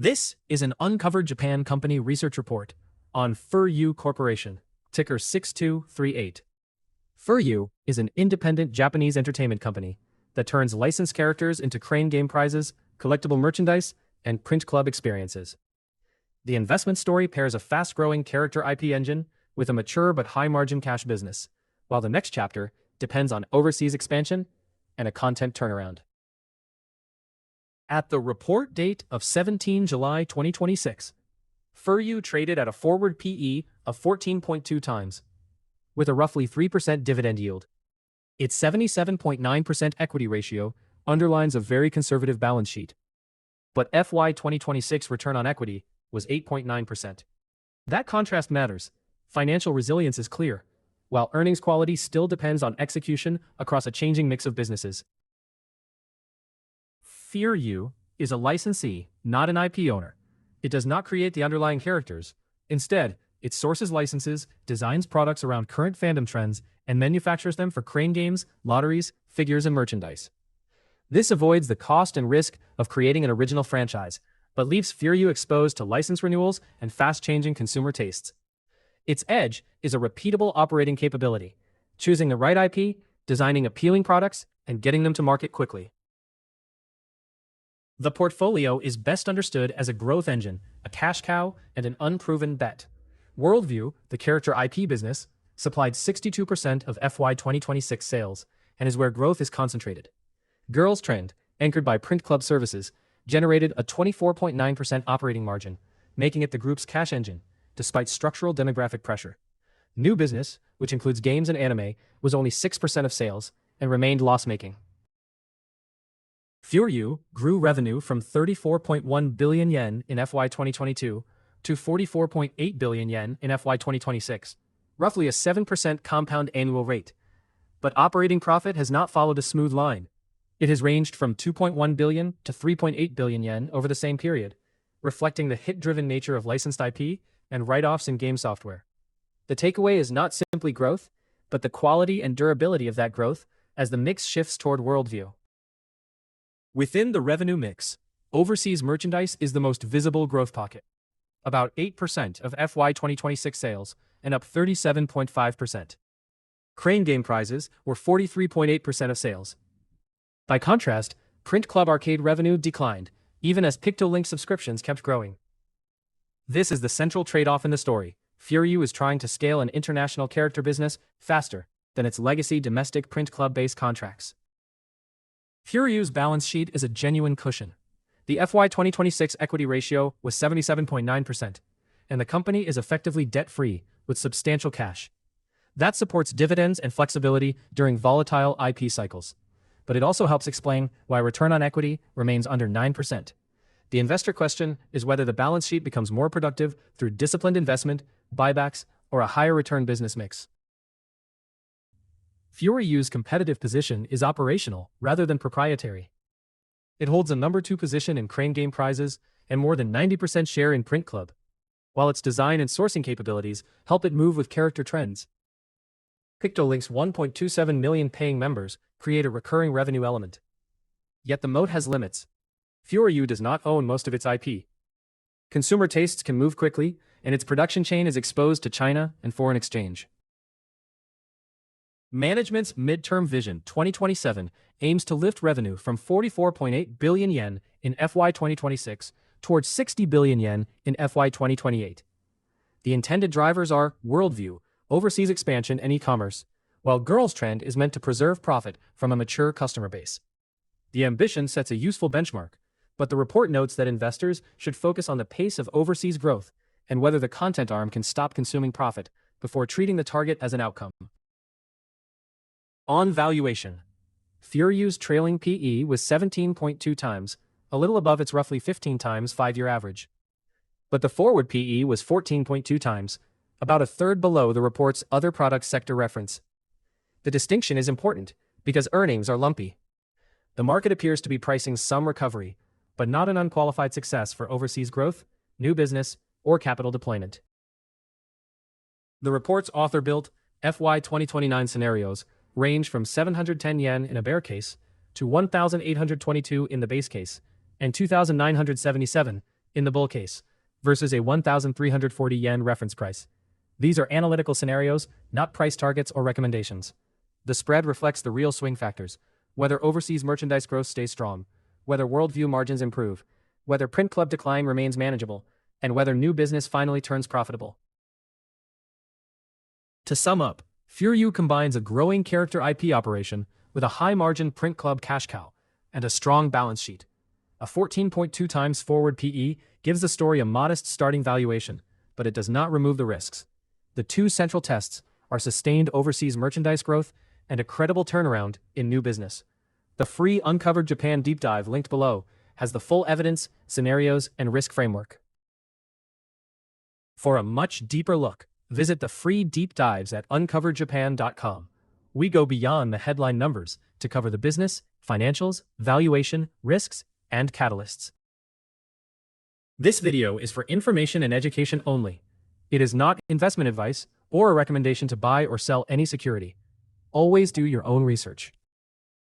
This is an Uncovered Japan Company research report on FURYU Corporation, ticker 6238. FURYU is an independent Japanese entertainment company that turns licensed characters into crane game prizes, collectible merchandise, and print club experiences. The investment story pairs a fast-growing character IP engine with a mature but high-margin cash business, while the next chapter depends on overseas expansion and a content turnaround. At the report date of 17 July 2026, FURYU traded at a forward PE of 14.2 times, with a roughly 3% dividend yield. Its 77.9% equity ratio underlines a very conservative balance sheet. But FY 2026 return on equity was 8.9%. That contrast matters. Financial resilience is clear, while earnings quality still depends on execution across a changing mix of businesses. FURYU is a licensee, not an IP owner. It does not create the underlying characters. Instead, it sources licenses, designs products around current fandom trends, and manufactures them for crane games, lotteries, figures, and merchandise. This avoids the cost and risk of creating an original franchise, but leaves FURYU exposed to license renewals and fast-changing consumer tastes. Its edge is a repeatable operating capability, choosing the right IP, designing appealing products, and getting them to market quickly. The portfolio is best understood as a growth engine, a cash cow, and an unproven bet. Worldview, the character IP business, supplied 62% of FY 2026 sales and is where growth is concentrated. Girls Trend, anchored by print club services, generated a 24.9% operating margin, making it the group's cash engine, despite structural demographic pressure. New business, which includes games and anime, was only 6% of sales and remained loss-making. FURYU grew revenue from 34.1 billion yen in FY 2022 to 44.8 billion yen in FY 2026, roughly a 7% compound annual rate. But operating profit has not followed a smooth line. It has ranged from 2.1 billion to 3.8 billion yen over the same period, reflecting the hit-driven nature of licensed IP and write-offs in game software. The takeaway is not simply growth, but the quality and durability of that growth as the mix shifts toward worldview. Within the revenue mix, overseas merchandise is the most visible growth pocket, about 8% of FY 2026 sales and up 37.5%. Crane game prizes were 43.8% of sales. By contrast, print club arcade revenue declined, even as PictoLink subscriptions kept growing. This is the central trade-off in the story. FURYU is trying to scale an international character business faster than its legacy domestic print club-based contracts. FURYU's balance sheet is a genuine cushion. The FY 2026 equity ratio was 77.9%, and the company is effectively debt-free with substantial cash. That supports dividends and flexibility during volatile IP cycles. But it also helps explain why return on equity remains under 9%. The investor question is whether the balance sheet becomes more productive through disciplined investment, buybacks, or a higher return business mix. FURYU's competitive position is operational rather than proprietary. It holds a number 2 position in crane game prizes and more than 90% share in print club, while its design and sourcing capabilities help it move with character trends. PictoLink's 1.27 million paying members create a recurring revenue element. Yet the moat has limits. FURYU does not own most of its IP. Consumer tastes can move quickly, and its production chain is exposed to China and foreign exchange. Management's midterm vision 2027 aims to lift revenue from 44.8 billion yen in FY 2026 towards 60 billion yen in FY 2028. The intended drivers are worldview, overseas expansion, and e-commerce, while Girls Trend is meant to preserve profit from a mature customer base. The ambition sets a useful benchmark, but the report notes that investors should focus on the pace of overseas growth and whether the content arm can stop consuming profit before treating the target as an outcome. On valuation, FURYU's trailing PE was 17.2 times, a little above its roughly 15 times 5-year average. But the forward PE was 14.2 times, about a third below the report's other product sector reference. The distinction is important because earnings are lumpy. The market appears to be pricing some recovery, but not an unqualified success for overseas growth, new business, or capital deployment. The report's author built FY 2029 scenarios range from 710 yen in a bear case to 1,822 in the base case, and 2,977 in the bull case, versus a 1,340 yen reference price. These are analytical scenarios, not price targets or recommendations. The spread reflects the real swing factors, whether overseas merchandise growth stays strong, whether worldview margins improve, whether print club decline remains manageable, and whether new business finally turns profitable. To sum up, FURYU combines a growing character IP operation with a high-margin print club cash cow and a strong balance sheet. A 14.2 times forward PE gives the story a modest starting valuation, but it does not remove the risks. The two central tests are sustained overseas merchandise growth and a credible turnaround in new business. The free Uncovered Japan deep dive linked below has the full evidence, scenarios, and risk framework. For a much deeper look, visit the free deep dives at uncoveredjapan.com. We go beyond the headline numbers to cover the business, financials, valuation, risks, and catalysts. This video is for information and education only. It is not investment advice or a recommendation to buy or sell any security. Always do your own research.